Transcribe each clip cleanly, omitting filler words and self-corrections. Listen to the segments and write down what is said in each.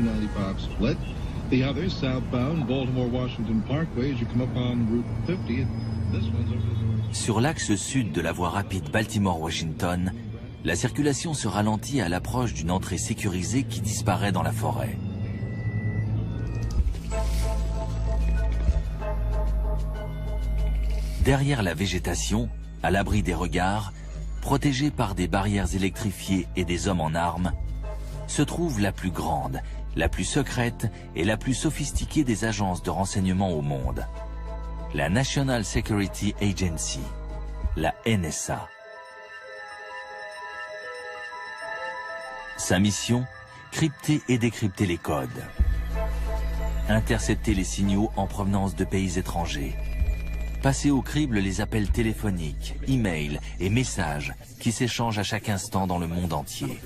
295 split. The other southbound Baltimore-Washington Parkway as you come up on Route 50. This one's over. Sur l'axe sud de la voie rapide Baltimore-Washington, la circulation se ralentit à l'approche d'une entrée sécurisée qui disparaît dans la forêt. Derrière la végétation, à l'abri des regards, protégée par des barrières électrifiées et des hommes en armes, se trouve la plus grande, la plus secrète et la plus sophistiquée des agences de renseignement au monde. La National Security Agency, la NSA. Sa mission, crypter et décrypter les codes. Intercepter les signaux en provenance de pays étrangers. Passer au crible les appels téléphoniques, e-mails et messages qui s'échangent à chaque instant dans le monde entier.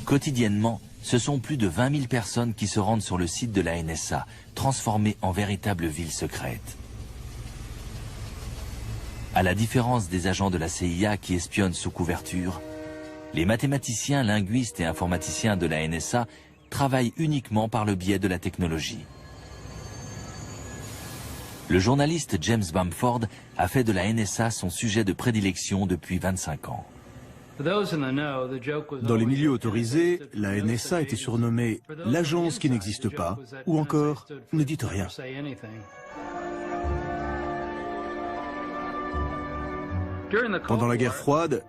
Quotidiennement, ce sont plus de 20 000 personnes qui se rendent sur le site de la NSA, transformée en véritable ville secrète. À la différence des agents de la CIA qui espionnent sous couverture, les mathématiciens, linguistes et informaticiens de la NSA travaillent uniquement par le biais de la technologie. Le journaliste James Bamford a fait de la NSA son sujet de prédilection depuis 25 ans. Dans les milieux autorisés, la NSA était surnommée l'agence qui n'existe pas, ou encore ne dites rien. Pendant la guerre froide,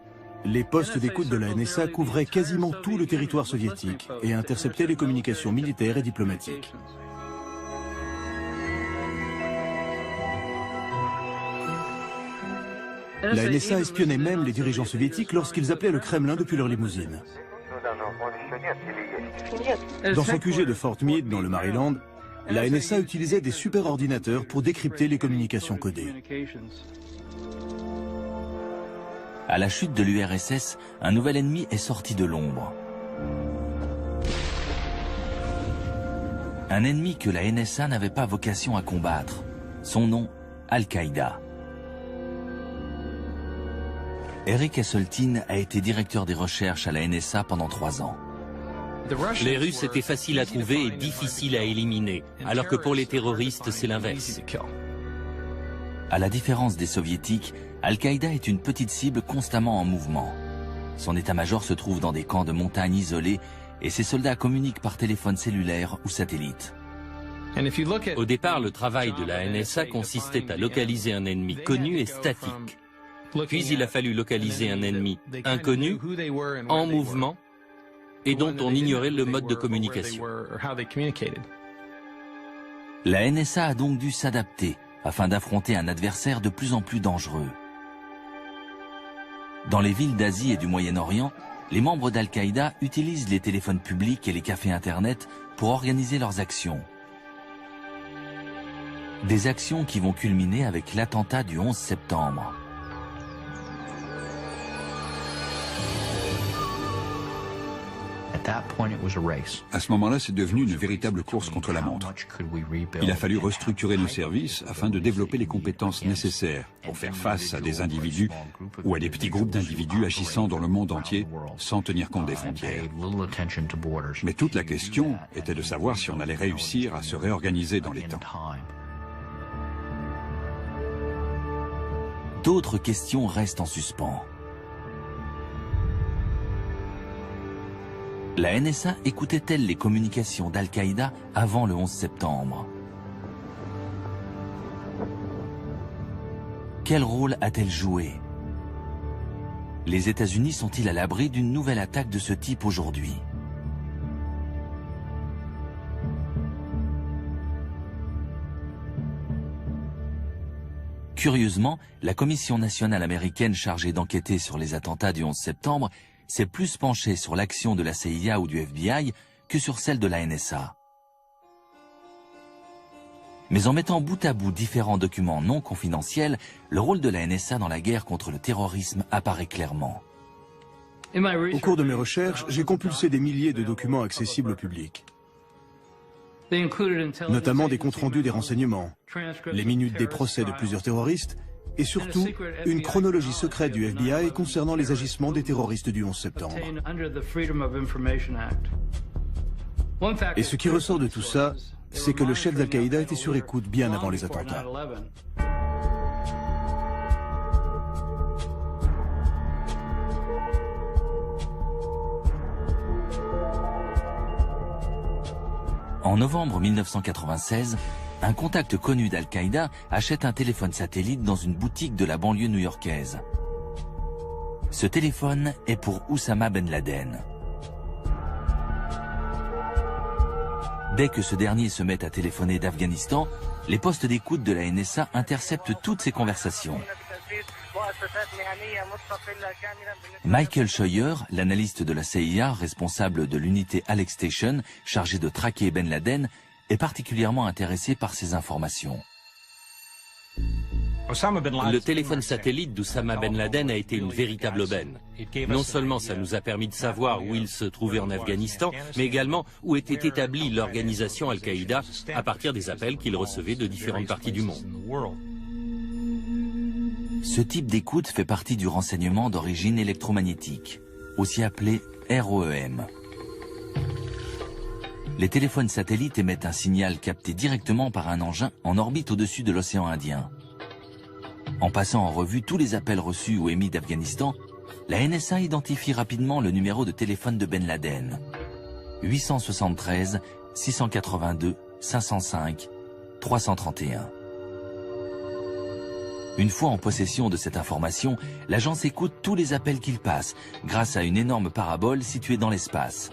les postes d'écoute de la NSA couvraient quasiment tout le territoire soviétique et interceptaient les communications militaires et diplomatiques. La NSA espionnait même les dirigeants soviétiques lorsqu'ils appelaient le Kremlin depuis leur limousine. Dans son QG de Fort Meade, dans le Maryland, la NSA utilisait des superordinateurs pour décrypter les communications codées. À la chute de l'URSS, un nouvel ennemi est sorti de l'ombre. Un ennemi que la NSA n'avait pas vocation à combattre. Son nom, Al-Qaïda. Eric Esseltine a été directeur des recherches à la NSA pendant 3 ans. Les Russes étaient faciles à trouver et difficiles à éliminer, alors que pour les terroristes, c'est l'inverse. À la différence des Soviétiques, Al-Qaïda est une petite cible constamment en mouvement. Son état-major se trouve dans des camps de montagne isolés et ses soldats communiquent par téléphone cellulaire ou satellite. Au départ, le travail de la NSA consistait à localiser un ennemi connu et statique. Puis il a fallu localiser un ennemi inconnu, en mouvement, et dont on ignorait le mode de communication. La NSA a donc dû s'adapter afin d'affronter un adversaire de plus en plus dangereux. Dans les villes d'Asie et du Moyen-Orient, les membres d'Al-Qaïda utilisent les téléphones publics et les cafés Internet pour organiser leurs actions. Des actions qui vont culminer avec l'attentat du 11 septembre. À ce moment-là, c'est devenu une véritable course contre la montre. Il a fallu restructurer nos services afin de développer les compétences nécessaires pour faire face à des individus ou à des petits groupes d'individus agissant dans le monde entier sans tenir compte des frontières. Mais toute la question était de savoir si on allait réussir à se réorganiser dans les temps. D'autres questions restent en suspens. La NSA écoutait-elle les communications d'Al-Qaïda avant le 11 septembre? Quel rôle a-t-elle joué? Les États-Unis sont-ils à l'abri d'une nouvelle attaque de ce type aujourd'hui? Curieusement, la Commission nationale américaine chargée d'enquêter sur les attentats du 11 septembre s'est plus penché sur l'action de la CIA ou du FBI que sur celle de la NSA. Mais en mettant bout à bout différents documents non confidentiels, le rôle de la NSA dans la guerre contre le terrorisme apparaît clairement. Au cours de mes recherches, j'ai compulsé des milliers de documents accessibles au public, notamment des comptes rendus des renseignements, les minutes des procès de plusieurs terroristes et surtout une chronologie secrète du FBI concernant les agissements des terroristes du 11 septembre. Et ce qui ressort de tout ça, c'est que le chef d'Al-Qaïda était sur écoute bien avant les attentats. En novembre 1996, un contact connu d'Al-Qaïda achète un téléphone satellite dans une boutique de la banlieue new-yorkaise. Ce téléphone est pour Oussama Ben Laden. Dès que ce dernier se met à téléphoner d'Afghanistan, les postes d'écoute de la NSA interceptent toutes ces conversations. Michael Scheuer, l'analyste de la CIA responsable de l'unité Alex Station chargée de traquer Ben Laden, est particulièrement intéressé par ces informations. Le téléphone satellite d'Oussama Ben Laden a été une véritable aubaine. Non seulement ça nous a permis de savoir où il se trouvait en Afghanistan, mais également où était établie l'organisation Al-Qaïda à partir des appels qu'il recevait de différentes parties du monde. Ce type d'écoute fait partie du renseignement d'origine électromagnétique, aussi appelé ROEM. Les téléphones satellites émettent un signal capté directement par un engin en orbite au-dessus de l'océan Indien. En passant en revue tous les appels reçus ou émis d'Afghanistan, la NSA identifie rapidement le numéro de téléphone de Ben Laden. 873 682 505 331. Une fois en possession de cette information, l'agence écoute tous les appels qu'il passe grâce à une énorme parabole située dans l'espace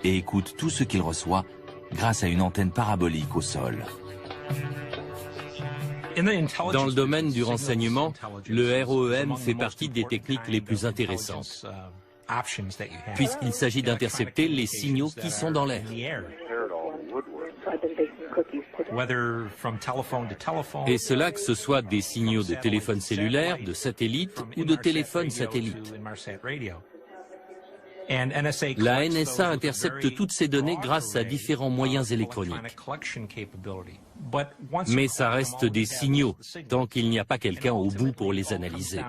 et écoute tout ce qu'il reçoit grâce à une antenne parabolique au sol. Dans le domaine du renseignement, le ROEM fait partie des techniques les plus intéressantes, puisqu'il s'agit d'intercepter les signaux qui sont dans l'air. Et cela que ce soit des signaux de téléphone cellulaire, de satellite ou de téléphone satellite. La NSA intercepte toutes ces données grâce à différents moyens électroniques. Mais ça reste des signaux, tant qu'il n'y a pas quelqu'un au bout pour les analyser.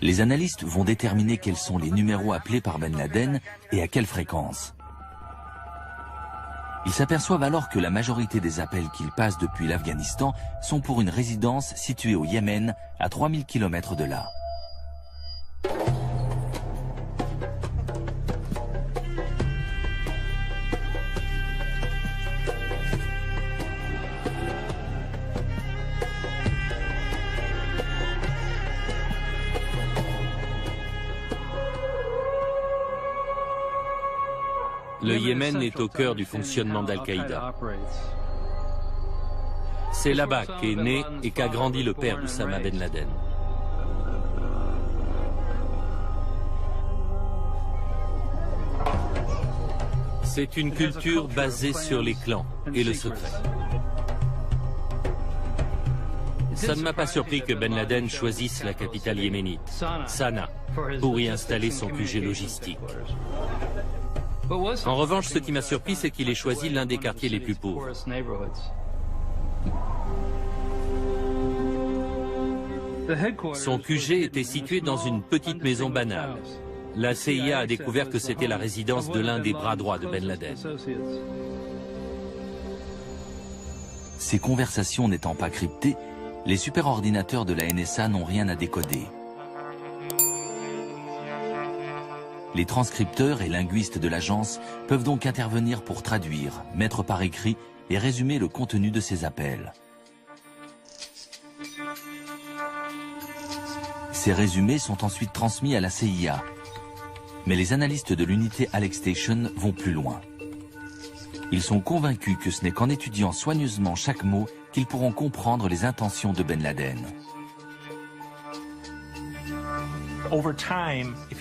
Les analystes vont déterminer quels sont les numéros appelés par Ben Laden et à quelle fréquence. Ils s'aperçoivent alors que la majorité des appels qu'il passe depuis l'Afghanistan sont pour une résidence située au Yémen, à 3000 km de là. Le Yémen est au cœur du fonctionnement d'Al-Qaïda. C'est là-bas qu'est né et qu'a grandi le père d'Oussama Ben Laden. C'est une culture basée sur les clans et le secret. Ça ne m'a pas surpris que Ben Laden choisisse la capitale yéménite, Sanaa, pour y installer son QG logistique. En revanche, ce qui m'a surpris, c'est qu'il ait choisi l'un des quartiers les plus pauvres. Son QG était situé dans une petite maison banale. La CIA a découvert que c'était la résidence de l'un des bras droits de Ben Laden. Ces conversations n'étant pas cryptées, les superordinateurs de la NSA n'ont rien à décoder. Les transcripteurs et linguistes de l'agence peuvent donc intervenir pour traduire, mettre par écrit et résumer le contenu de ces appels. Ces résumés sont ensuite transmis à la CIA. Mais les analystes de l'unité Alex Station vont plus loin. Ils sont convaincus que ce n'est qu'en étudiant soigneusement chaque mot qu'ils pourront comprendre les intentions de Ben Laden.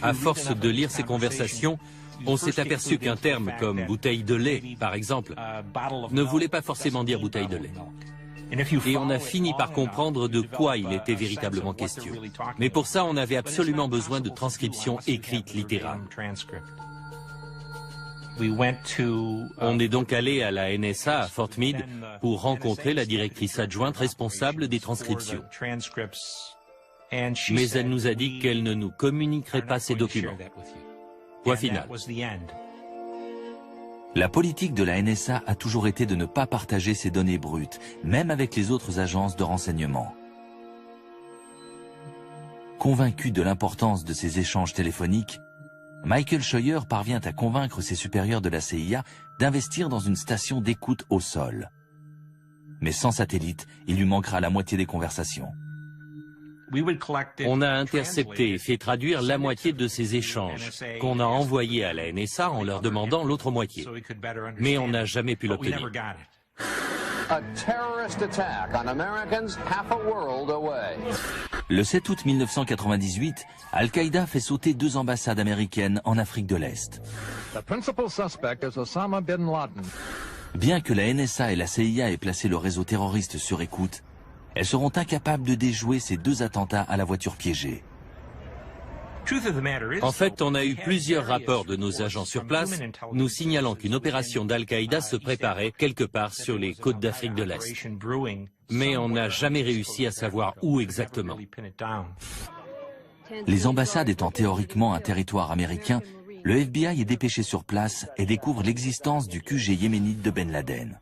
À force de lire ces conversations, on s'est aperçu qu'un terme comme bouteille de lait, par exemple, ne voulait pas forcément dire bouteille de lait. Et on a fini par comprendre de quoi il était véritablement question. Mais pour ça, on avait absolument besoin de transcriptions écrites littérales. On est donc allé à la NSA à Fort Meade pour rencontrer la directrice adjointe responsable des transcriptions. Mais elle nous a dit qu'elle ne nous communiquerait pas ces documents. Point final. La politique de la NSA a toujours été de ne pas partager ces données brutes, même avec les autres agences de renseignement. Convaincu de l'importance de ces échanges téléphoniques, Michael Scheuer parvient à convaincre ses supérieurs de la CIA d'investir dans une station d'écoute au sol. Mais sans satellite, il lui manquera la moitié des conversations. On a intercepté et fait traduire la moitié de ces échanges, qu'on a envoyés à la NSA en leur demandant l'autre moitié. Mais on n'a jamais pu l'obtenir. Le 7 août 1998, Al-Qaïda fait sauter 2 ambassades américaines en Afrique de l'Est. Bien que la NSA et la CIA aient placé le réseau terroriste sur écoute, elles seront incapables de déjouer ces 2 attentats à la voiture piégée. En fait, on a eu plusieurs rapports de nos agents sur place nous signalant qu'une opération d'Al-Qaïda se préparait quelque part sur les côtes d'Afrique de l'Est. Mais on n'a jamais réussi à savoir où exactement. Les ambassades étant théoriquement un territoire américain, le FBI est dépêché sur place et découvre l'existence du QG yéménite de Ben Laden.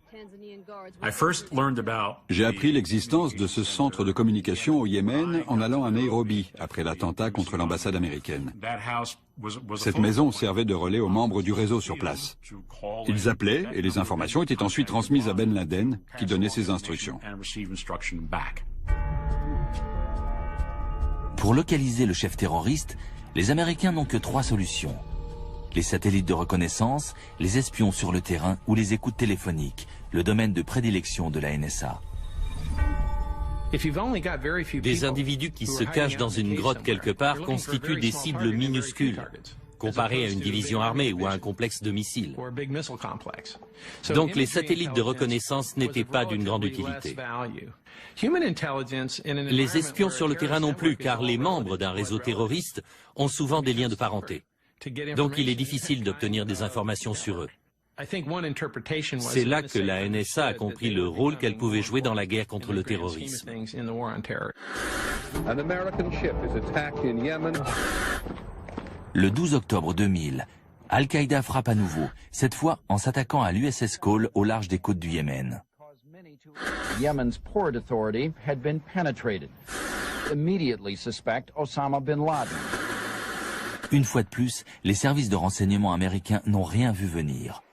J'ai appris l'existence de ce centre de communication au Yémen en allant à Nairobi après l'attentat contre l'ambassade américaine. Cette maison servait de relais aux membres du réseau sur place. Ils appelaient et les informations étaient ensuite transmises à Ben Laden qui donnait ses instructions. Pour localiser le chef terroriste, les Américains n'ont que 3 solutions. Les satellites de reconnaissance, les espions sur le terrain ou les écoutes téléphoniques, le domaine de prédilection de la NSA. Des individus qui se cachent dans une grotte quelque part constituent des cibles minuscules, comparées à une division armée ou à un complexe de missiles. Donc les satellites de reconnaissance n'étaient pas d'une grande utilité. Les espions sur le terrain non plus, car les membres d'un réseau terroriste ont souvent des liens de parenté. Donc il est difficile d'obtenir des informations sur eux. C'est là que la NSA a compris le rôle qu'elle pouvait jouer dans la guerre contre le terrorisme. Le 12 octobre 2000, Al-Qaïda frappe à nouveau, cette fois en s'attaquant à l'USS Cole au large des côtes du Yémen. Yemen's Port Authority had been penetrated. Immediately suspect Osama bin Laden. Une fois de plus, les services de renseignement américains n'ont rien vu venir.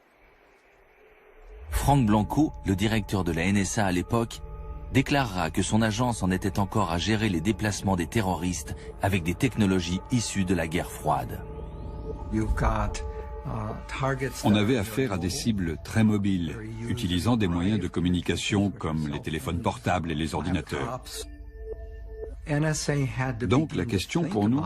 Frank Blanco, le directeur de la NSA à l'époque, déclarera que son agence en était encore à gérer les déplacements des terroristes avec des technologies issues de la guerre froide. On avait affaire à des cibles très mobiles, utilisant des moyens de communication comme les téléphones portables et les ordinateurs. Donc la question pour nous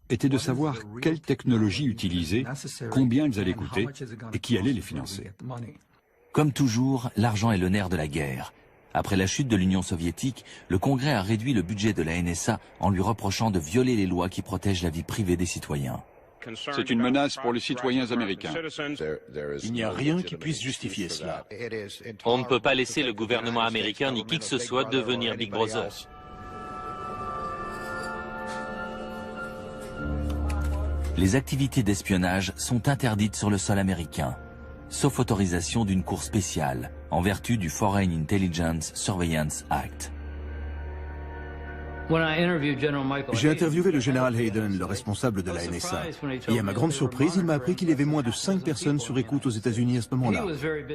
était de savoir quelle technologie utiliser, combien elles allaient coûter et qui allait les financer. Comme toujours, l'argent est le nerf de la guerre. Après la chute de l'Union soviétique, le Congrès a réduit le budget de la NSA en lui reprochant de violer les lois qui protègent la vie privée des citoyens. C'est une menace pour les citoyens américains. Il n'y a rien qui puisse justifier cela. On ne peut pas laisser le gouvernement américain ni qui que ce soit devenir Big Brother. Les activités d'espionnage sont interdites sur le sol américain, sauf autorisation d'une cour spéciale, en vertu du Foreign Intelligence Surveillance Act. J'ai interviewé le général Hayden, le responsable de la NSA, et à ma grande surprise, il m'a appris qu'il y avait moins de 5 personnes sur écoute aux États-Unis à ce moment-là,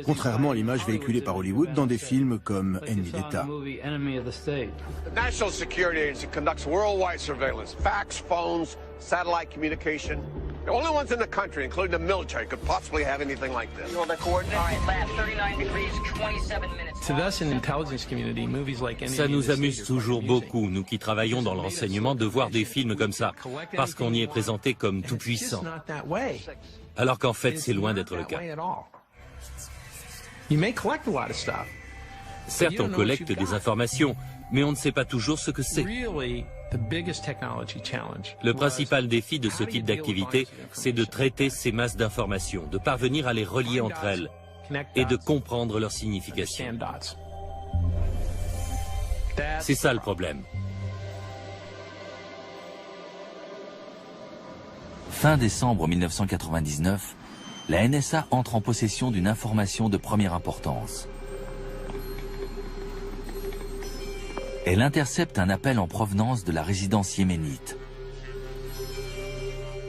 contrairement à l'image véhiculée par Hollywood dans des films comme Ennemi d'État. The National Security Agency conducts worldwide surveillance, fax, phones, satellite communication. The only ones in the country, including the military, could possibly have anything like this. Well, the coordinates last 39 degrees, 27 minutes. To us in the intelligence community, movies like Ça nous amuse toujours beaucoup, nous qui travaillons dans le renseignement, de voir des films comme ça, parce qu'on y est présenté comme tout puissant. Alors qu'en fait, c'est loin d'être le cas. You may collect a lot of stuff, Certes, on collecte des informations, mais on ne sait pas toujours ce que c'est. Le principal défi de ce type d'activité, c'est de traiter ces masses d'informations, de parvenir à les relier entre elles et de comprendre leur signification. C'est ça le problème. Fin décembre 1999, la NSA entre en possession d'une information de première importance. Elle intercepte un appel en provenance de la résidence yéménite,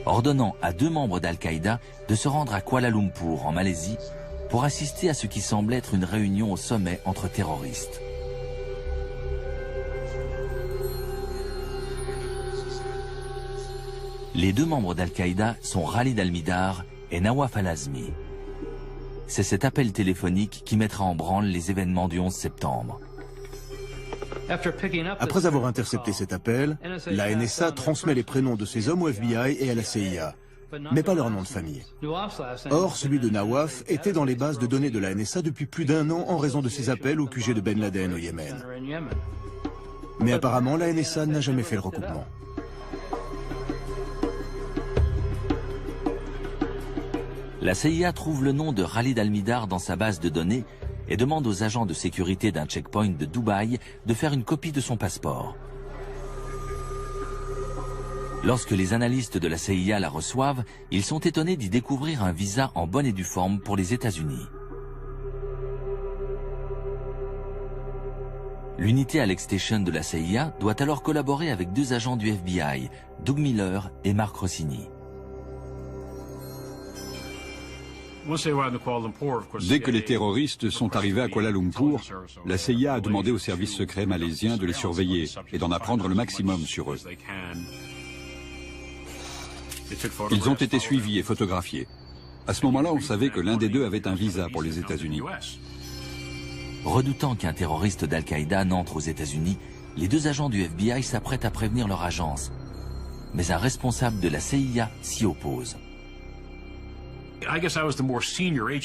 ordonnant à 2 membres d'Al-Qaïda de se rendre à Kuala Lumpur, en Malaisie, pour assister à ce qui semble être une réunion au sommet entre terroristes. Les 2 membres d'Al-Qaïda sont Khalid Al-Mihdhar et Nawaf Al-Azmi. C'est cet appel téléphonique qui mettra en branle les événements du 11 septembre. Après avoir intercepté cet appel, la NSA transmet les prénoms de ces hommes au FBI et à la CIA, mais pas leur nom de famille. Or, celui de Nawaf était dans les bases de données de la NSA depuis plus d'1 an en raison de ses appels au QG de Ben Laden au Yémen. Mais apparemment, la NSA n'a jamais fait le recoupement. La CIA trouve le nom de Khalid Al-Mihdhar dans sa base de données et demande aux agents de sécurité d'un checkpoint de Dubaï de faire une copie de son passeport. Lorsque les analystes de la CIA la reçoivent, ils sont étonnés d'y découvrir un visa en bonne et due forme pour les États-Unis. L'unité Alex Station de la CIA doit alors collaborer avec 2 agents du FBI, Doug Miller et Mark Rossini. Dès que les terroristes sont arrivés à Kuala Lumpur, la CIA a demandé aux services secrets malaisiens de les surveiller et d'en apprendre le maximum sur eux. Ils ont été suivis et photographiés. À ce moment-là, on savait que l'un des 2 avait un visa pour les États-Unis. Redoutant qu'un terroriste d'Al-Qaïda n'entre aux États-Unis, les 2 agents du FBI s'apprêtent à prévenir leur agence. Mais un responsable de la CIA s'y oppose.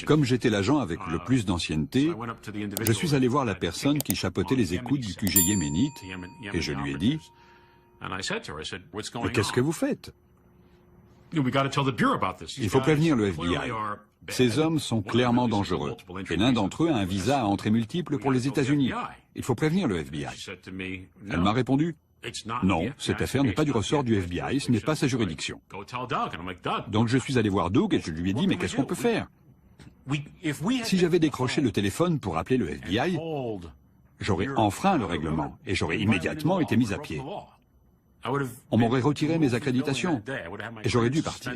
Comme j'étais l'agent avec le plus d'ancienneté, je suis allé voir la personne qui chapeautait les écoutes du QG yéménite et je lui ai dit « Mais qu'est-ce que vous faites ? Il faut prévenir le FBI. Ces hommes sont clairement dangereux et l'un d'entre eux a un visa à entrée multiple pour les États-Unis. Il faut prévenir le FBI. » Elle m'a répondu « Non, cette affaire n'est pas du ressort du FBI, ce n'est pas sa juridiction. » Donc je suis allé voir Doug et je lui ai dit « Mais qu'est-ce qu'on peut faire ?» Si j'avais décroché le téléphone pour appeler le FBI, j'aurais enfreint le règlement et j'aurais immédiatement été mis à pied. On m'aurait retiré mes accréditations et j'aurais dû partir.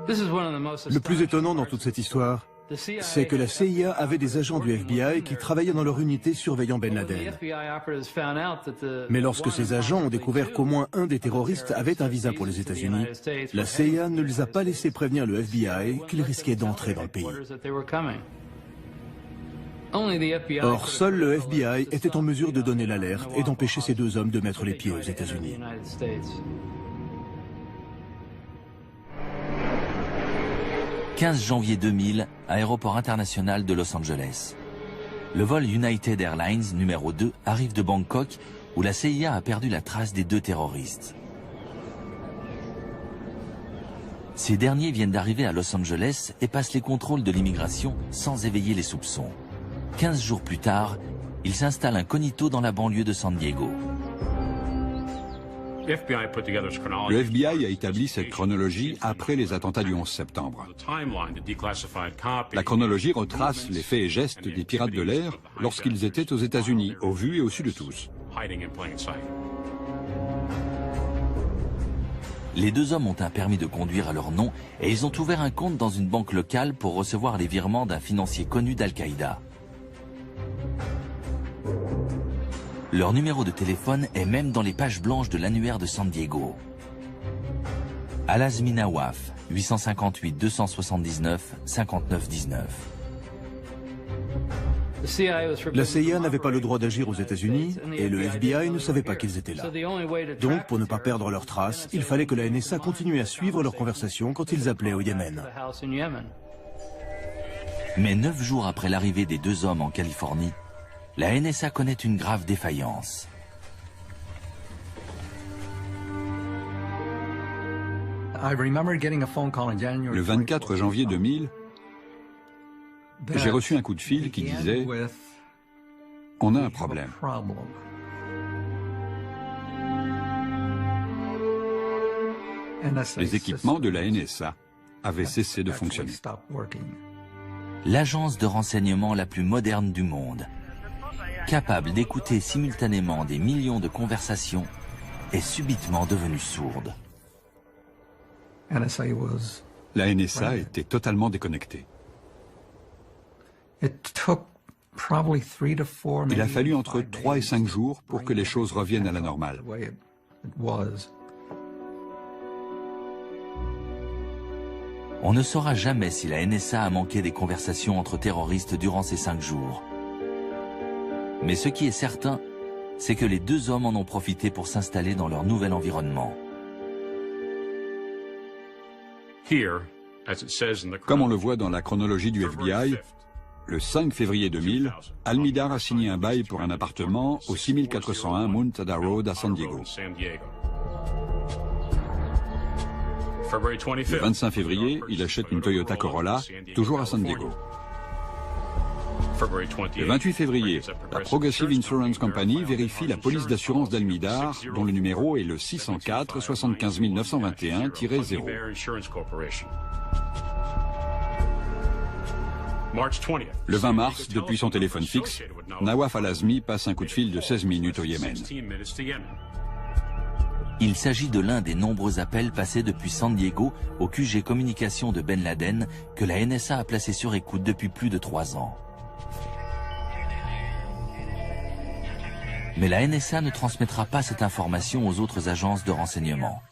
Le plus étonnant dans toute cette histoire, c'est que la CIA avait des agents du FBI qui travaillaient dans leur unité surveillant Ben Laden. Mais lorsque ces agents ont découvert qu'au moins un des terroristes avait un visa pour les États-Unis, la CIA ne les a pas laissés prévenir le FBI qu'ils risquaient d'entrer dans le pays. Or, seul le FBI était en mesure de donner l'alerte et d'empêcher ces 2 hommes de mettre les pieds aux États-Unis. « 15 janvier 2000, aéroport international de Los Angeles. Le vol United Airlines numéro 2 arrive de Bangkok, où la CIA a perdu la trace des 2 terroristes. Ces derniers viennent d'arriver à Los Angeles et passent les contrôles de l'immigration sans éveiller les soupçons. 15 jours plus tard, ils s'installent incognito dans la banlieue de San Diego. Le FBI a établi cette chronologie après les attentats du 11 septembre. La chronologie retrace les faits et gestes des pirates de l'air lorsqu'ils étaient aux États-Unis, au vu et au su de tous. Les 2 hommes ont un permis de conduire à leur nom et ils ont ouvert un compte dans une banque locale pour recevoir les virements d'un financier connu d'Al-Qaïda. Leur numéro de téléphone est même dans les pages blanches de l'annuaire de San Diego. Al-Azmi Nawaf, 858 279 59 19. La CIA n'avait pas le droit d'agir aux États-Unis et le FBI ne savait pas qu'ils étaient là. Donc, pour ne pas perdre leurs traces, il fallait que la NSA continue à suivre leurs conversations quand ils appelaient au Yémen. Mais 9 jours après l'arrivée des 2 hommes en Californie, la NSA connaît une grave défaillance. Le 24 janvier 2000, j'ai reçu un coup de fil qui disait « On a un problème ». Les équipements de la NSA avaient cessé de fonctionner. L'agence de renseignement la plus moderne du monde, capable d'écouter simultanément des millions de conversations, est subitement devenue sourde. La NSA était totalement déconnectée. Il a fallu entre 3 et 5 jours pour que les choses reviennent à la normale. On ne saura jamais si la NSA a manqué des conversations entre terroristes durant ces 5 jours. Mais ce qui est certain, c'est que les 2 hommes en ont profité pour s'installer dans leur nouvel environnement. Comme on le voit dans la chronologie du FBI, le 5 février 2000, Almidar a signé un bail pour un appartement au 6401 Montada Road à San Diego. Le 25 février, il achète une Toyota Corolla, toujours à San Diego. Le 28 février, la Progressive Insurance Company vérifie la police d'assurance d'Almidar, dont le numéro est le 604 75 921-0. Le 20 mars, depuis son téléphone fixe, Nawaf al-Azmi passe un coup de fil de 16 minutes au Yémen. Il s'agit de l'un des nombreux appels passés depuis San Diego au QG communication de Ben Laden que la NSA a placé sur écoute depuis plus de 3 ans. Mais la NSA ne transmettra pas cette information aux autres agences de renseignement.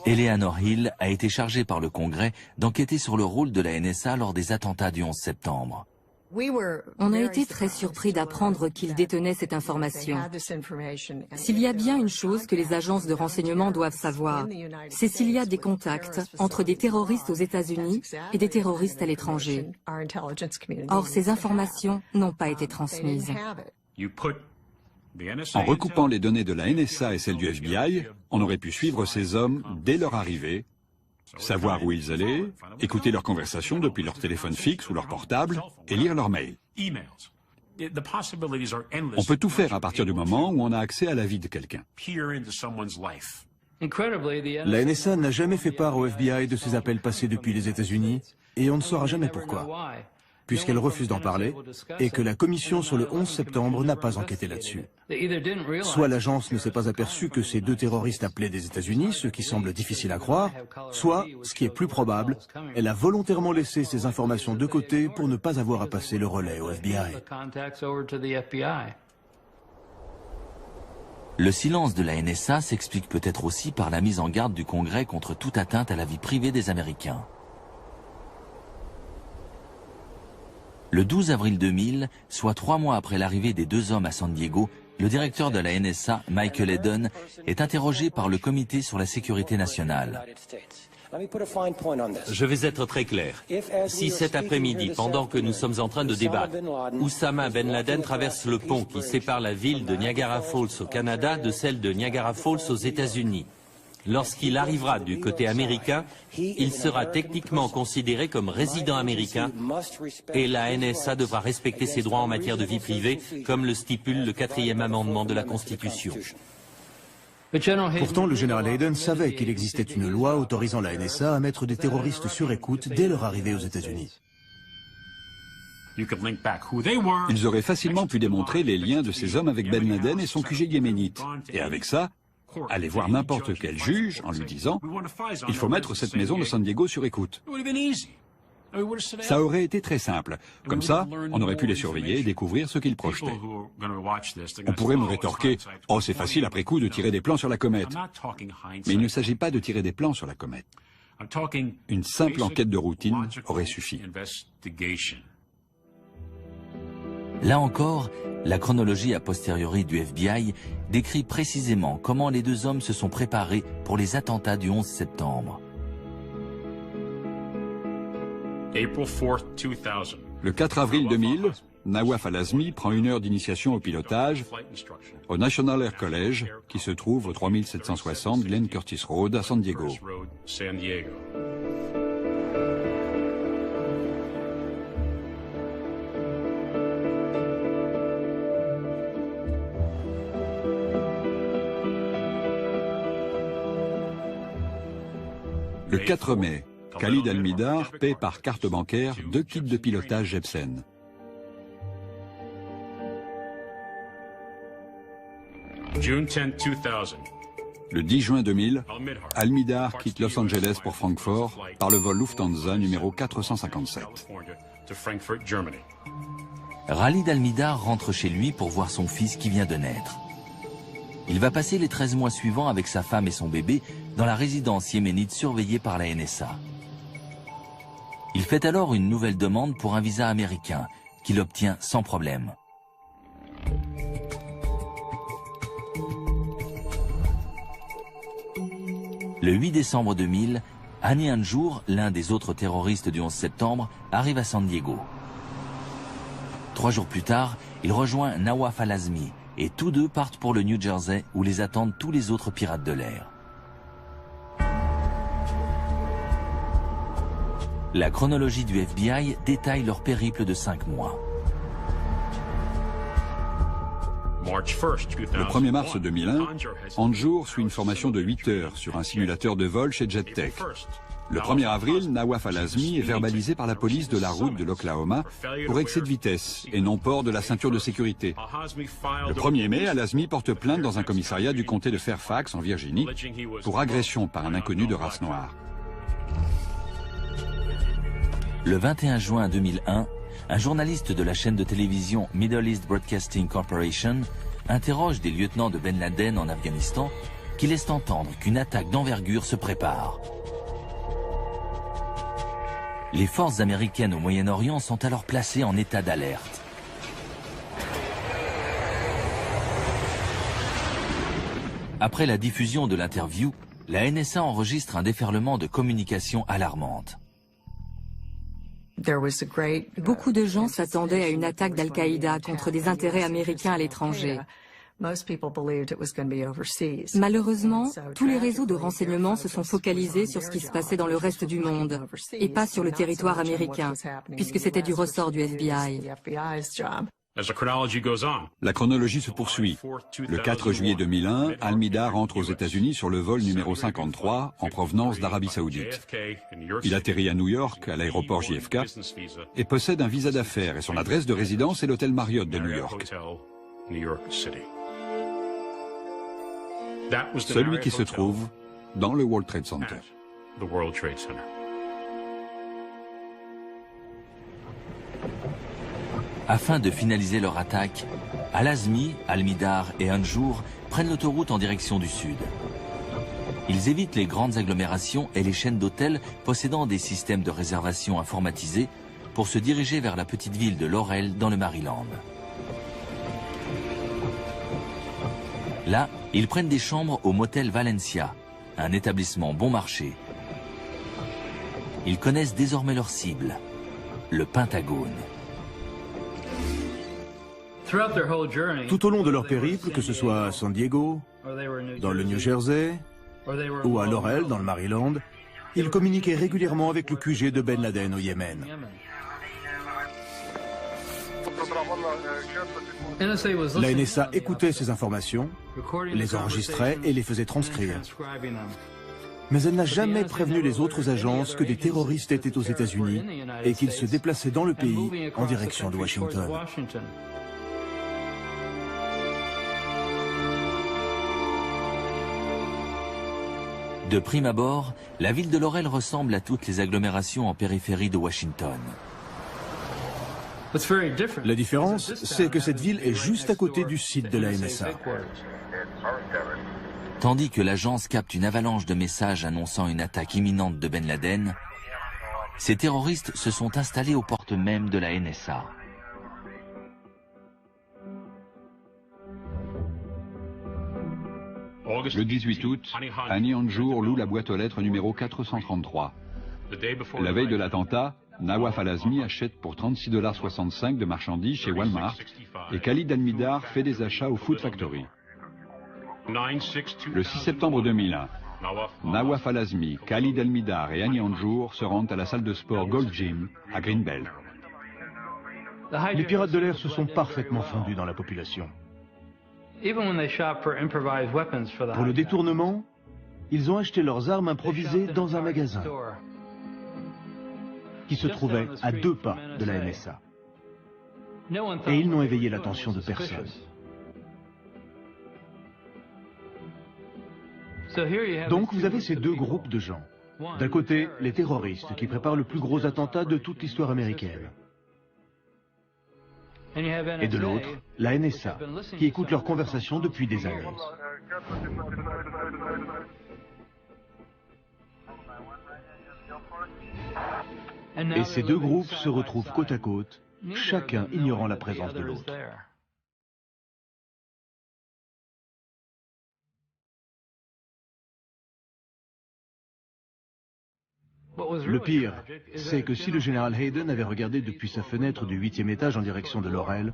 Eleanor Hill a été chargée par le Congrès d'enquêter sur le rôle de la NSA lors des attentats du 11 septembre. On a été très surpris d'apprendre qu'ils détenaient cette information. S'il y a bien une chose que les agences de renseignement doivent savoir, c'est s'il y a des contacts entre des terroristes aux États-Unis et des terroristes à l'étranger. Or, ces informations n'ont pas été transmises. En recoupant les données de la NSA et celles du FBI, on aurait pu suivre ces hommes dès leur arrivée, savoir où ils allaient, écouter leurs conversations depuis leur téléphone fixe ou leur portable et lire leurs mails. On peut tout faire à partir du moment où on a accès à la vie de quelqu'un. La NSA n'a jamais fait part au FBI de ces appels passés depuis les États-Unis et on ne saura jamais pourquoi, puisqu'elle refuse d'en parler et que la commission sur le 11 septembre n'a pas enquêté là-dessus. Soit l'agence ne s'est pas aperçue que ces 2 terroristes appelaient des États-Unis, ce qui semble difficile à croire, soit, ce qui est plus probable, elle a volontairement laissé ces informations de côté pour ne pas avoir à passer le relais au FBI. Le silence de la NSA s'explique peut-être aussi par la mise en garde du Congrès contre toute atteinte à la vie privée des Américains. Le 12 avril 2000, soit 3 mois après l'arrivée des 2 hommes à San Diego, le directeur de la NSA, Michael Hayden, est interrogé par le Comité sur la sécurité nationale. Je vais être très clair. Si cet après-midi, pendant que nous sommes en train de débattre, Oussama Ben Laden traverse le pont qui sépare la ville de Niagara Falls au Canada de celle de Niagara Falls aux États-Unis, lorsqu'il arrivera du côté américain, il sera techniquement considéré comme résident américain et la NSA devra respecter ses droits en matière de vie privée, comme le stipule le 4e amendement de la Constitution. Pourtant, le général Hayden savait qu'il existait une loi autorisant la NSA à mettre des terroristes sur écoute dès leur arrivée aux États-Unis. Ils auraient facilement pu démontrer les liens de ces hommes avec Ben Laden et son QG yéménite. Et avec ça, aller voir n'importe quel juge en lui disant « Il faut mettre cette maison de San Diego sur écoute ». Ça aurait été très simple. Comme ça, on aurait pu les surveiller et découvrir ce qu'ils projetaient. On pourrait me rétorquer « Oh, c'est facile après coup de tirer des plans sur la comète ». Mais il ne s'agit pas de tirer des plans sur la comète. Une simple enquête de routine aurait suffi. Là encore, la chronologie a posteriori du FBI décrit précisément comment les 2 hommes se sont préparés pour les attentats du 11 septembre. Le 4 avril 2000, Nawaf Al-Azmi prend 1 heure d'initiation au pilotage au National Air College, qui se trouve au 3760 Glenn Curtis Road à San Diego. Le 4 mai, Khalid Al-Mihdhar paie par carte bancaire 2 kits de pilotage Jepsen. Le 10 juin 2000, Al-Mihdhar quitte Los Angeles pour Francfort par le vol Lufthansa numéro 457. Khalid Al-Mihdhar rentre chez lui pour voir son fils qui vient de naître. Il va passer les 13 mois suivants avec sa femme et son bébé dans la résidence yéménite surveillée par la NSA. Il fait alors une nouvelle demande pour un visa américain, qu'il obtient sans problème. Le 8 décembre 2000, Hani Hanjour, l'un des autres terroristes du 11 septembre, arrive à San Diego. 3 jours plus tard, il rejoint Nawaf Al-Azmi et tous deux partent pour le New Jersey où les attendent tous les autres pirates de l'air. La chronologie du FBI détaille leur périple de 5 mois. Le 1er mars 2001, Hanjour suit une formation de 8 heures sur un simulateur de vol chez JetTech. Le 1er avril, Nawaf Al-Azmi est verbalisé par la police de la route de l'Oklahoma pour excès de vitesse et non port de la ceinture de sécurité. Le 1er mai, Al-Azmi porte plainte dans un commissariat du comté de Fairfax, en Virginie, pour agression par un inconnu de race noire. Le 21 juin 2001, un journaliste de la chaîne de télévision Middle East Broadcasting Corporation interroge des lieutenants de Ben Laden en Afghanistan qui laissent entendre qu'une attaque d'envergure se prépare. Les forces américaines au Moyen-Orient sont alors placées en état d'alerte. Après la diffusion de l'interview, la NSA enregistre un déferlement de communications alarmantes. Beaucoup de gens s'attendaient à une attaque d'Al-Qaïda contre des intérêts américains à l'étranger. Malheureusement, tous les réseaux de renseignement se sont focalisés sur ce qui se passait dans le reste du monde, et pas sur le territoire américain, puisque c'était du ressort du FBI. La chronologie se poursuit. Le 4 juillet 2001, Al-Mihdhar entre aux États-Unis sur le vol numéro 53 en provenance d'Arabie Saoudite. Il atterrit à New York, à l'aéroport JFK, et possède un visa d'affaires et son adresse de résidence est l'hôtel Marriott de New York. Celui qui se trouve dans le World Trade Center. Afin de finaliser leur attaque, Al-Azmi, Al-Mihdhar et Hanjour prennent l'autoroute en direction du sud. Ils évitent les grandes agglomérations et les chaînes d'hôtels possédant des systèmes de réservation informatisés pour se diriger vers la petite ville de Laurel dans le Maryland. Là, ils prennent des chambres au motel Valencia, un établissement bon marché. Ils connaissent désormais leur cible, le Pentagone. Tout au long de leur périple, que ce soit à San Diego, dans le New Jersey ou à Laurel, dans le Maryland, ils communiquaient régulièrement avec le QG de Ben Laden au Yémen. La NSA écoutait ces informations, les enregistrait et les faisait transcrire. Mais elle n'a jamais prévenu les autres agences que des terroristes étaient aux États-Unis et qu'ils se déplaçaient dans le pays en direction de Washington. De prime abord, la ville de Laurel ressemble à toutes les agglomérations en périphérie de Washington. La différence, c'est que cette ville est juste à côté du site de la NSA. Tandis que l'agence capte une avalanche de messages annonçant une attaque imminente de Ben Laden, ces terroristes se sont installés aux portes mêmes de la NSA. Le 18 août, Hani Hanjour loue la boîte aux lettres numéro 433. La veille de l'attentat, Nawaf Al-Azmi achète pour 36,65 $ de marchandises chez Walmart et Khalid Al-Mihdhar fait des achats au Food Factory. Le 6 septembre 2001, Nawaf Al-Azmi, Khalid Al-Mihdhar et Annie Anjour se rendent à la salle de sport Gold Gym à Greenbelt. Les pirates de l'air se sont parfaitement fondus dans la population. Pour le détournement, ils ont acheté leurs armes improvisées dans un magasin qui se trouvait à 2 pas de la NSA. Et ils n'ont éveillé l'attention de personne. Donc vous avez ces deux groupes de gens. D'un côté, les terroristes qui préparent le plus gros attentat de toute l'histoire américaine. Et de l'autre, la NSA, qui écoute leurs conversations depuis des années. Et ces deux groupes se retrouvent côte à côte, chacun ignorant la présence de l'autre. Le pire, c'est que si le général Hayden avait regardé depuis sa fenêtre du 8e étage en direction de Laurel,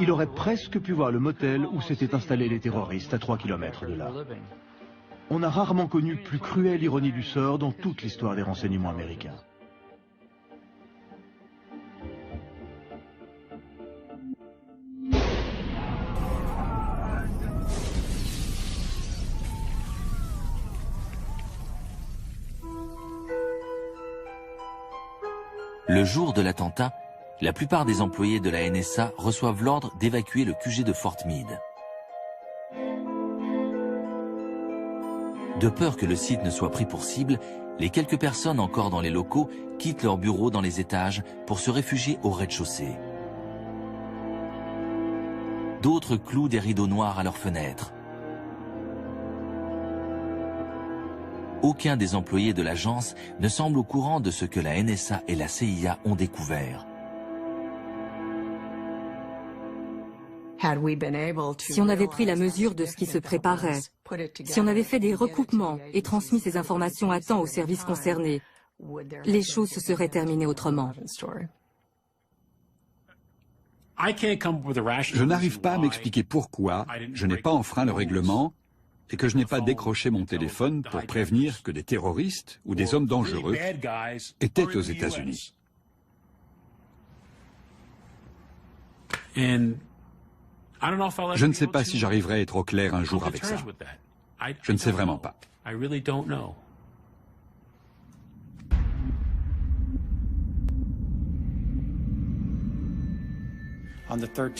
il aurait presque pu voir le motel où s'étaient installés les terroristes à 3 km de là. On a rarement connu plus cruelle ironie du sort dans toute l'histoire des renseignements américains. Le jour de l'attentat, la plupart des employés de la NSA reçoivent l'ordre d'évacuer le QG de Fort Meade. De peur que le site ne soit pris pour cible, les quelques personnes encore dans les locaux quittent leurs bureaux dans les étages pour se réfugier au rez-de-chaussée. D'autres clouent des rideaux noirs à leurs fenêtres. Aucun des employés de l'agence ne semble au courant de ce que la NSA et la CIA ont découvert. Si on avait pris la mesure de ce qui se préparait, si on avait fait des recoupements et transmis ces informations à temps aux services concernés, les choses se seraient terminées autrement. Je n'arrive pas à m'expliquer pourquoi je n'ai pas enfreint le règlement et que je n'ai pas décroché mon téléphone pour prévenir que des terroristes ou des hommes dangereux étaient aux États-Unis. Je ne sais pas si j'arriverai à être au clair un jour avec ça. Je ne sais vraiment pas.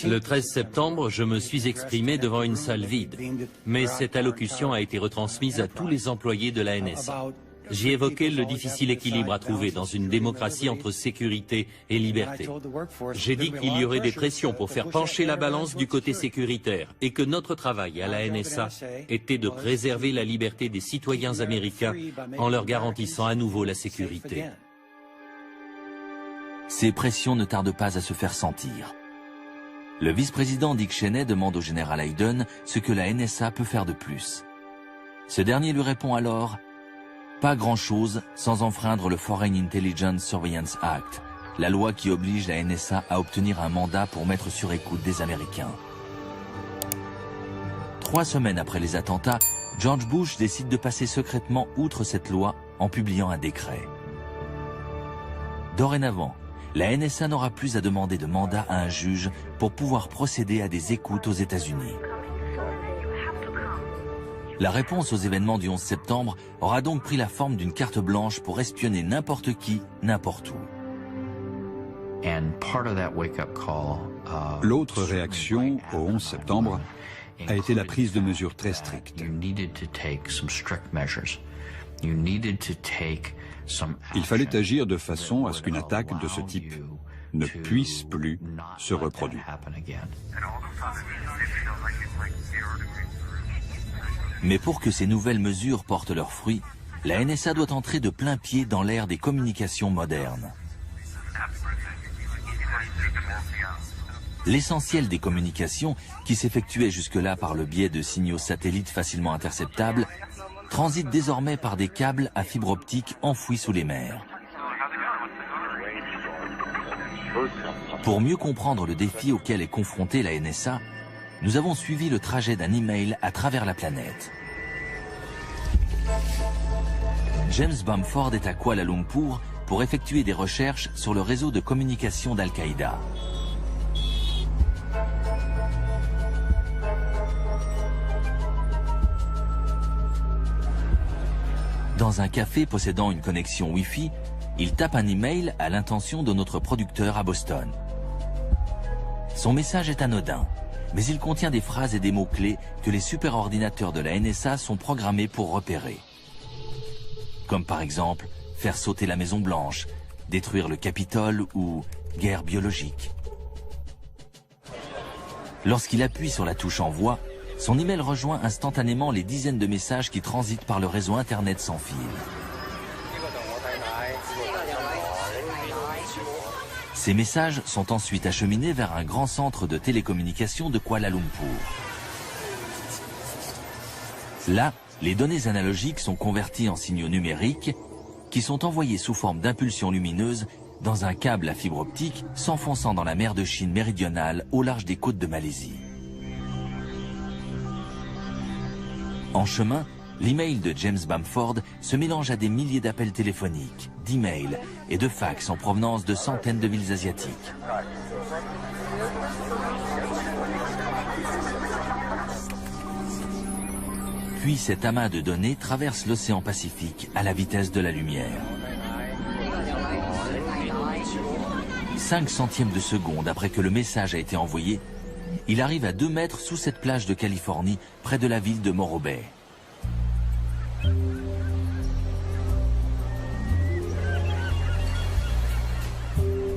Le 13 septembre, je me suis exprimé devant une salle vide, mais cette allocution a été retransmise à tous les employés de la NSA. J'ai évoqué le difficile équilibre à trouver dans une démocratie entre sécurité et liberté. J'ai dit qu'il y aurait des pressions pour faire pencher la balance du côté sécuritaire et que notre travail à la NSA était de préserver la liberté des citoyens américains en leur garantissant à nouveau la sécurité. Ces pressions ne tardent pas à se faire sentir. Le vice-président Dick Cheney demande au général Hayden ce que la NSA peut faire de plus. Ce dernier lui répond alors « Pas grand-chose sans enfreindre le Foreign Intelligence Surveillance Act, la loi qui oblige la NSA à obtenir un mandat pour mettre sur écoute des Américains. » 3 semaines après les attentats, George Bush décide de passer secrètement outre cette loi en publiant un décret. Dorénavant, la NSA n'aura plus à demander de mandat à un juge pour pouvoir procéder à des écoutes aux États-Unis. La réponse aux événements du 11 septembre aura donc pris la forme d'une carte blanche pour espionner n'importe qui, n'importe où. L'autre réaction au 11 septembre a été la prise de mesures très strictes. Il fallait agir de façon à ce qu'une attaque de ce type ne puisse plus se reproduire. Mais pour que ces nouvelles mesures portent leurs fruits, la NSA doit entrer de plein pied dans l'ère des communications modernes. L'essentiel des communications, qui s'effectuaient jusque-là par le biais de signaux satellites facilement interceptables, transite désormais par des câbles à fibre optique enfouis sous les mers. Pour mieux comprendre le défi auquel est confrontée la NSA, nous avons suivi le trajet d'un email à travers la planète. James Bamford est à Kuala Lumpur pour effectuer des recherches sur le réseau de communication d'Al-Qaïda. Dans un café possédant une connexion Wi-Fi, il tape un email à l'intention de notre producteur à Boston. Son message est anodin, mais il contient des phrases et des mots-clés que les superordinateurs de la NSA sont programmés pour repérer. Comme par exemple, faire sauter la Maison Blanche, détruire le Capitole ou guerre biologique. Lorsqu'il appuie sur la touche Envoi, son email rejoint instantanément les dizaines de messages qui transitent par le réseau Internet sans fil. Ces messages sont ensuite acheminés vers un grand centre de télécommunications de Kuala Lumpur. Là, les données analogiques sont converties en signaux numériques qui sont envoyés sous forme d'impulsions lumineuses dans un câble à fibre optique s'enfonçant dans la mer de Chine méridionale au large des côtes de Malaisie. En chemin, l'email de James Bamford se mélange à des milliers d'appels téléphoniques, d'emails et de fax en provenance de centaines de villes asiatiques. Puis cet amas de données traverse l'océan Pacifique à la vitesse de la lumière. 5 centièmes de seconde après que le message a été envoyé, il arrive à 2 mètres sous cette plage de Californie, près de la ville de Morro Bay.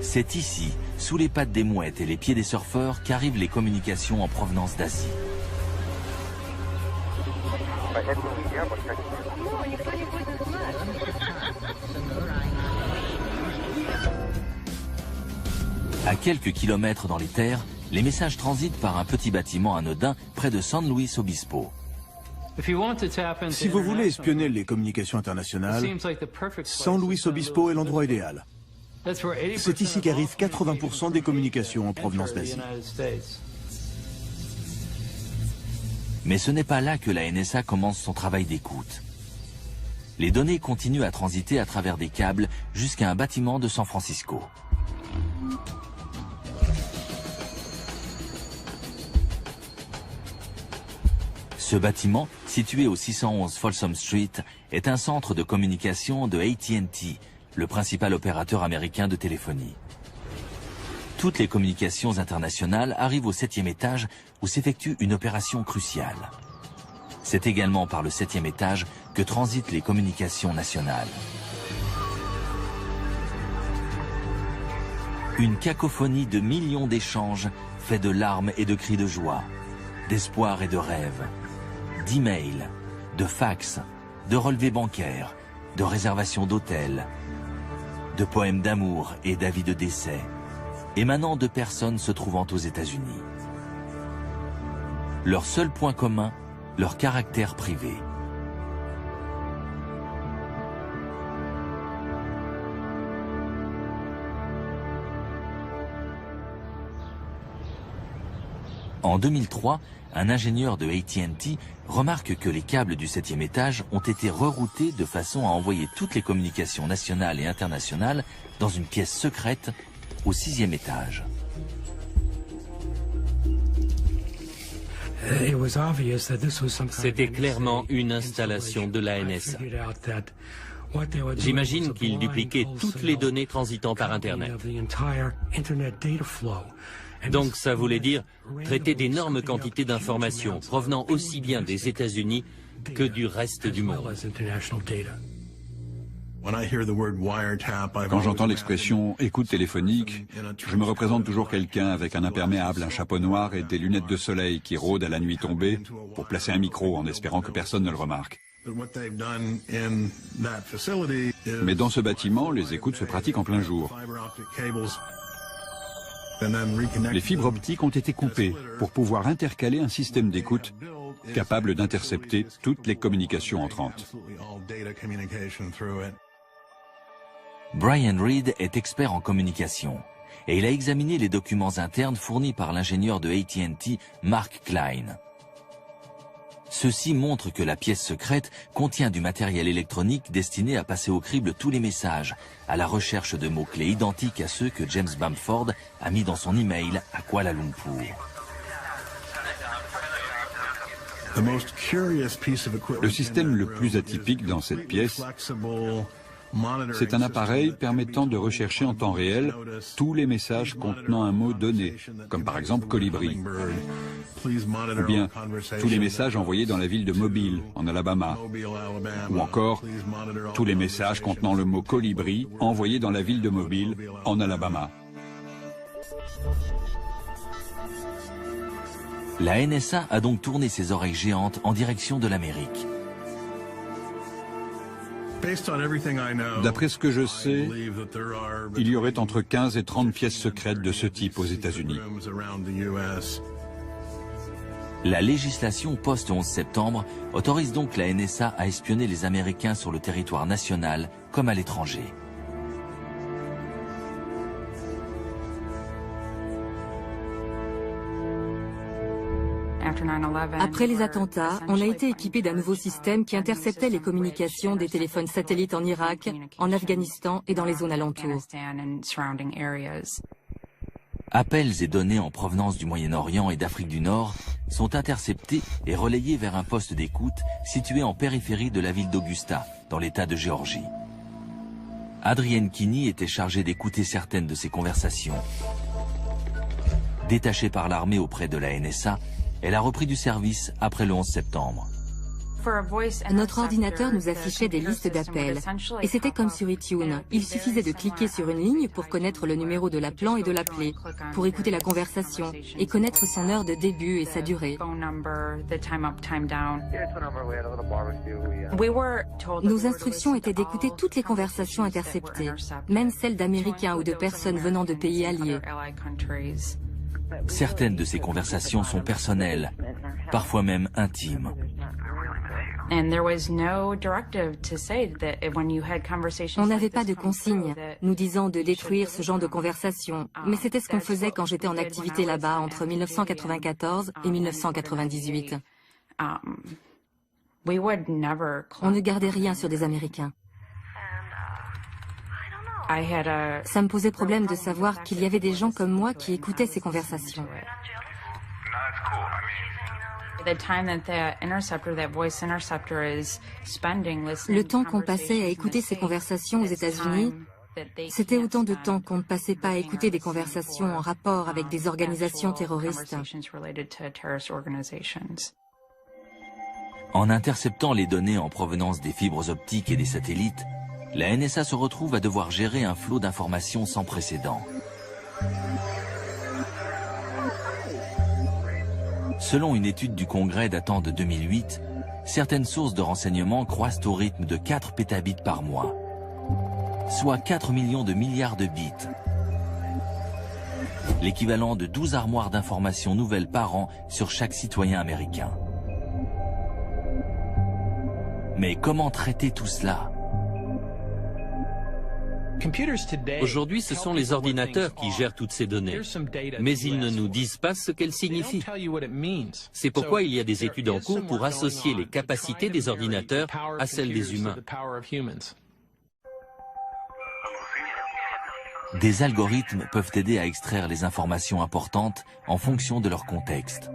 C'est ici, sous les pattes des mouettes et les pieds des surfeurs, qu'arrivent les communications en provenance d'Asie. À quelques kilomètres dans les terres, les messages transitent par un petit bâtiment anodin près de San Luis Obispo. Si vous voulez espionner les communications internationales, San Luis Obispo est l'endroit idéal. C'est ici qu'arrivent 80% des communications en provenance d'Asie. Mais ce n'est pas là que la NSA commence son travail d'écoute. Les données continuent à transiter à travers des câbles jusqu'à un bâtiment de San Francisco. Ce bâtiment, situé au 611 Folsom Street, est un centre de communication de AT&T, le principal opérateur américain de téléphonie. Toutes les communications internationales arrivent au 7e étage où s'effectue une opération cruciale. C'est également par le 7e étage que transitent les communications nationales. Une cacophonie de millions d'échanges fait de larmes et de cris de joie, d'espoir et de rêves, d'emails, de fax, de relevés bancaires, de réservations d'hôtels, de poèmes d'amour et d'avis de décès, émanant de personnes se trouvant aux États-Unis. Leur seul point commun, leur caractère privé. En 2003, un ingénieur de AT&T remarque que les câbles du 7e étage ont été reroutés de façon à envoyer toutes les communications nationales et internationales dans une pièce secrète au 6e étage. C'était clairement une installation de la NSA. J'imagine qu'ils dupliquaient toutes les données transitant par Internet. Donc ça voulait dire traiter d'énormes quantités d'informations provenant aussi bien des États-Unis que du reste du monde. Quand j'entends l'expression « écoute téléphonique », je me représente toujours quelqu'un avec un imperméable, un chapeau noir et des lunettes de soleil qui rôde à la nuit tombée pour placer un micro en espérant que personne ne le remarque. Mais dans ce bâtiment, les écoutes se pratiquent en plein jour. Les fibres optiques ont été coupées pour pouvoir intercaler un système d'écoute capable d'intercepter toutes les communications entrantes. Brian Reed est expert en communication. et il a examiné les documents internes fournis par l'ingénieur de AT&T, Mark Klein. Ceci montre que la pièce secrète contient du matériel électronique destiné à passer au crible tous les messages, à la recherche de mots-clés identiques à ceux que James Bamford a mis dans son email à Kuala Lumpur. Le système le plus atypique dans cette pièce, c'est un appareil permettant de rechercher en temps réel tous les messages contenant un mot donné, comme par exemple colibri, ou bien tous les messages envoyés dans la ville de Mobile, en Alabama, ou encore tous les messages contenant le mot colibri envoyés dans la ville de Mobile, en Alabama. La NSA a donc tourné ses oreilles géantes en direction de l'Amérique. D'après ce que je sais, il y aurait entre 15 et 30 pièces secrètes de ce type aux États-Unis. La législation post-11 septembre autorise donc la NSA à espionner les Américains sur le territoire national comme à l'étranger. Après les attentats, on a été équipé d'un nouveau système qui interceptait les communications des téléphones satellites en Irak, en Afghanistan et dans les zones alentours. Appels et données en provenance du Moyen-Orient et d'Afrique du Nord sont interceptés et relayés vers un poste d'écoute situé en périphérie de la ville d'Augusta, dans l'État de Géorgie. Adrienne Kinney était chargée d'écouter certaines de ces conversations. Détachée par l'armée auprès de la NSA, elle a repris du service après le 11 septembre. Notre ordinateur nous affichait des listes d'appels. Et c'était comme sur iTunes. Il suffisait de cliquer sur une ligne pour connaître le numéro de l'appelant et de l'appeler, pour écouter la conversation et connaître son heure de début et sa durée. Nos instructions étaient d'écouter toutes les conversations interceptées, même celles d'Américains ou de personnes venant de pays alliés. Certaines de ces conversations sont personnelles, parfois même intimes. On n'avait pas de consigne nous disant de détruire ce genre de conversation, mais c'était ce qu'on faisait quand j'étais en activité là-bas entre 1994 et 1998. On ne gardait rien sur des Américains. Ça me posait problème de savoir qu'il y avait des gens comme moi qui écoutaient ces conversations. Le temps qu'on passait à écouter ces conversations aux États-Unis, c'était autant de temps qu'on ne passait pas à écouter des conversations en rapport avec des organisations terroristes. En interceptant les données en provenance des fibres optiques et des satellites, la NSA se retrouve à devoir gérer un flot d'informations sans précédent. Selon une étude du Congrès datant de 2008, certaines sources de renseignements croissent au rythme de 4 pétabits par mois, soit 4 millions de milliards de bits, l'équivalent de 12 armoires d'informations nouvelles par an sur chaque citoyen américain. Mais comment traiter tout cela ? Aujourd'hui, ce sont les ordinateurs qui gèrent toutes ces données, mais ils ne nous disent pas ce qu'elles signifient. C'est pourquoi il y a des études en cours pour associer les capacités des ordinateurs à celles des humains. Des algorithmes peuvent aider à extraire les informations importantes en fonction de leur contexte.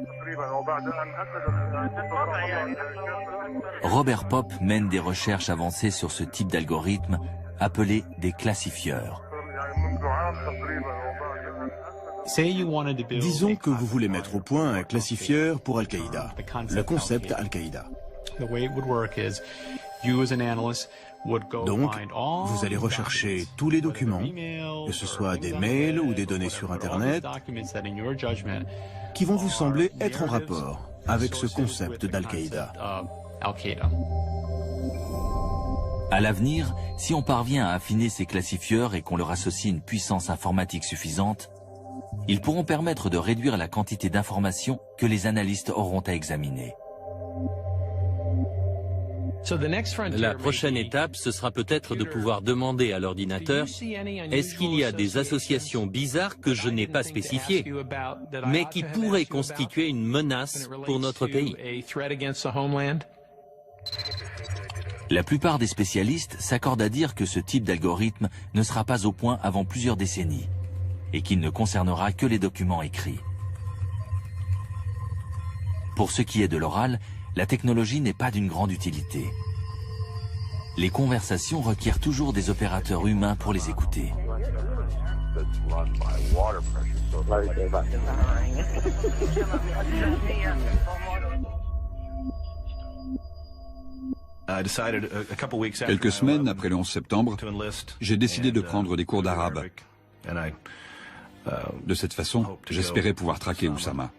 Robert Popp mène des recherches avancées sur ce type d'algorithme appelés des classifieurs. Disons que vous voulez mettre au point un classifieur pour Al-Qaïda, le concept Al-Qaïda. Donc, vous allez rechercher tous les documents, que ce soit des mails ou des données sur Internet, qui vont vous sembler être en rapport avec ce concept d'Al-Qaïda. À l'avenir, si on parvient à affiner ces classifieurs et qu'on leur associe une puissance informatique suffisante, ils pourront permettre de réduire la quantité d'informations que les analystes auront à examiner. La prochaine étape, ce sera peut-être de pouvoir demander à l'ordinateur « Est-ce qu'il y a des associations bizarres que je n'ai pas spécifiées, mais qui pourraient constituer une menace pour notre pays ?» La plupart des spécialistes s'accordent à dire que ce type d'algorithme ne sera pas au point avant plusieurs décennies et qu'il ne concernera que les documents écrits. Pour ce qui est de l'oral, la technologie n'est pas d'une grande utilité. Les conversations requièrent toujours des opérateurs humains pour les écouter. Quelques semaines après le 11 septembre, j'ai décidé de prendre des cours d'arabe. De cette façon, j'espérais pouvoir traquer Oussama.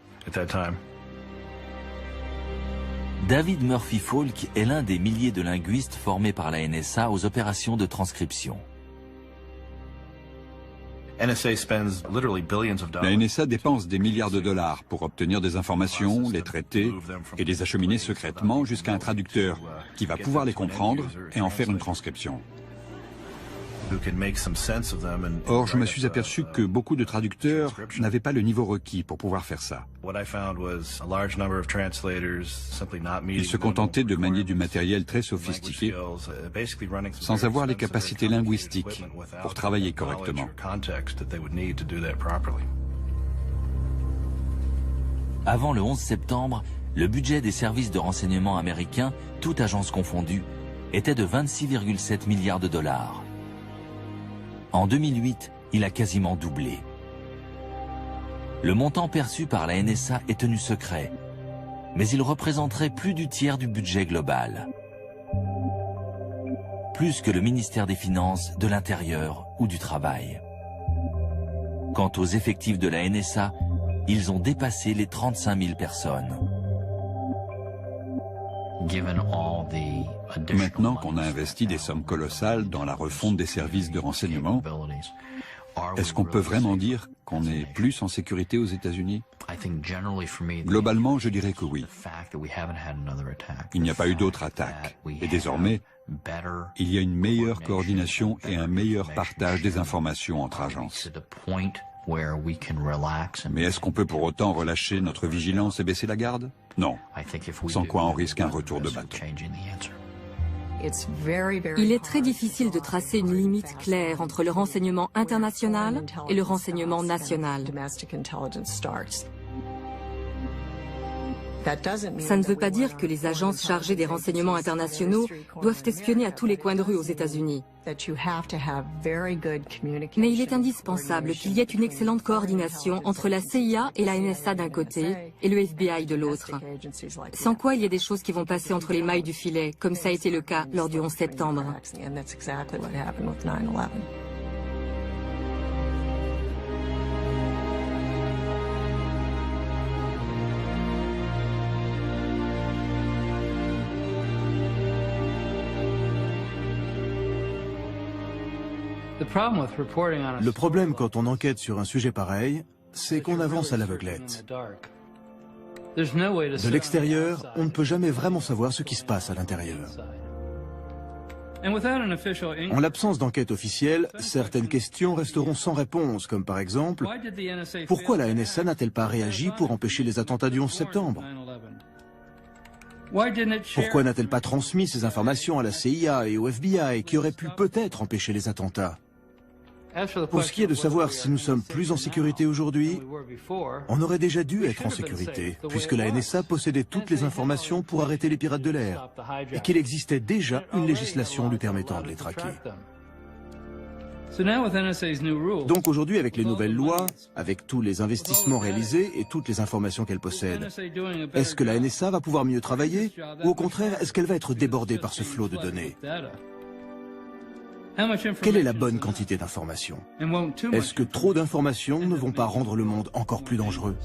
David Murphy Falk est l'un des milliers de linguistes formés par la NSA aux opérations de transcription. La NSA dépense des milliards de dollars pour obtenir des informations, les traiter et les acheminer secrètement jusqu'à un traducteur qui va pouvoir les comprendre et en faire une transcription. Or, je me suis aperçu que beaucoup de traducteurs n'avaient pas le niveau requis pour pouvoir faire ça. Ils se contentaient de manier du matériel très sophistiqué sans avoir les capacités linguistiques pour travailler correctement. Avant le 11 septembre, le budget des services de renseignement américains, toutes agences confondues, était de 26,7 milliards de dollars. En 2008, il a quasiment doublé. Le montant perçu par la NSA est tenu secret, mais il représenterait plus du tiers du budget global. Plus que le ministère des Finances, de l'Intérieur ou du Travail. Quant aux effectifs de la NSA, ils ont dépassé les 35 000 personnes. Maintenant qu'on a investi des sommes colossales dans la refonte des services de renseignement, est-ce qu'on peut vraiment dire qu'on est plus en sécurité aux États-Unis? Globalement, je dirais que oui. Il n'y a pas eu d'autres attaques. Et désormais, il y a une meilleure coordination et un meilleur partage des informations entre agences. Mais est-ce qu'on peut pour autant relâcher notre vigilance et baisser la garde? Non. Sans quoi on risque un retour de bâton. Il est très difficile de tracer une limite claire entre le renseignement international et le renseignement national. Ça ne veut pas dire que les agences chargées des renseignements internationaux doivent espionner à tous les coins de rue aux États-Unis. Mais il est indispensable qu'il y ait une excellente coordination entre la CIA et la NSA d'un côté et le FBI de l'autre. Sans quoi il y a des choses qui vont passer entre les mailles du filet, comme ça a été le cas lors du 11 septembre. Le problème quand on enquête sur un sujet pareil, c'est qu'on avance à l'aveuglette. De l'extérieur, on ne peut jamais vraiment savoir ce qui se passe à l'intérieur. En l'absence d'enquête officielle, certaines questions resteront sans réponse, comme par exemple, pourquoi la NSA n'a-t-elle pas réagi pour empêcher les attentats du 11 septembre? Pourquoi n'a-t-elle pas transmis ces informations à la CIA et au FBI qui auraient pu peut-être empêcher les attentats? Pour ce qui est de savoir si nous sommes plus en sécurité aujourd'hui, on aurait déjà dû être en sécurité, puisque la NSA possédait toutes les informations pour arrêter les pirates de l'air, et qu'il existait déjà une législation lui permettant de les traquer. Donc aujourd'hui, avec les nouvelles lois, avec tous les investissements réalisés et toutes les informations qu'elle possède, est-ce que la NSA va pouvoir mieux travailler, ou au contraire, est-ce qu'elle va être débordée par ce flot de données? Quelle est la bonne quantité d'informations? Est-ce que trop d'informations ne vont pas rendre le monde encore plus dangereux?